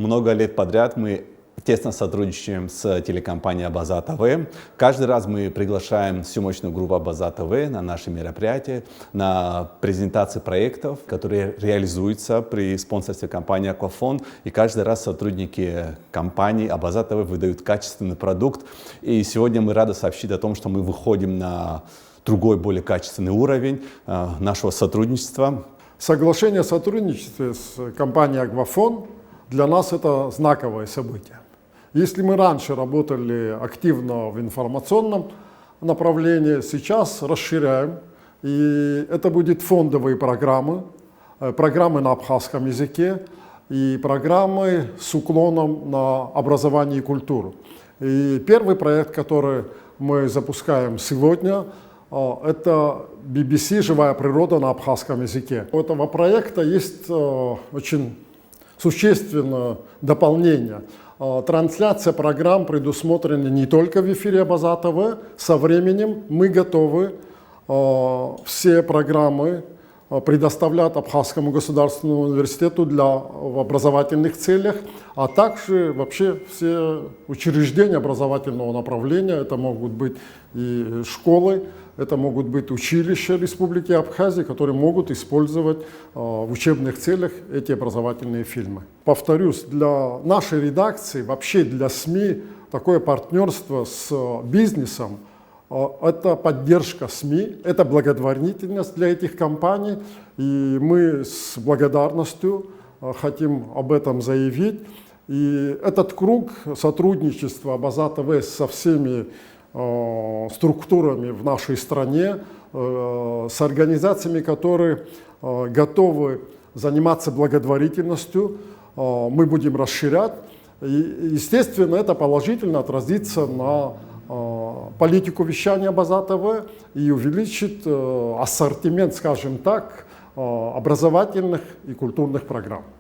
Много лет подряд мы тесно сотрудничаем с телекомпанией Абаза ТВ. Каждый раз мы приглашаем всю мощную группу Абаза ТВ на наши мероприятия, на презентации проектов, которые реализуются при спонсорстве компании Аквафон. И каждый раз сотрудники компании Абаза ТВ выдают качественный продукт. И сегодня мы рады сообщить о том, что мы выходим на другой, более качественный уровень нашего сотрудничества. Соглашение о сотрудничестве с компанией Аквафон для нас это знаковое событие. Если мы раньше работали активно в информационном направлении, сейчас расширяем. И это будут фондовые программы, программы на абхазском языке и программы с уклоном на образование и культуру. И первый проект, который мы запускаем сегодня, это BBC «Живая природа» на абхазском языке. У этого проекта есть очень существенное дополнение. Трансляция программ предусмотрена не только в эфире Абаза ТВ. Со временем мы готовы все программы предоставлять Абхазскому государственному университету в образовательных целях, а также вообще все учреждения образовательного направления. Это могут быть и школы, это могут быть училища Республики Абхазия, которые могут использовать в учебных целях эти образовательные фильмы. Повторюсь, для нашей редакции, вообще для СМИ, такое партнерство с бизнесом, это поддержка СМИ, это благотворительность для этих компаний, и мы с благодарностью хотим об этом заявить. И этот круг сотрудничества Абаза ТВ со всеми структурами в нашей стране, с организациями, которые готовы заниматься благотворительностью, мы будем расширять. И, естественно, это положительно отразится на политику вещания Абаза ТВ и увеличит ассортимент, скажем так, образовательных и культурных программ.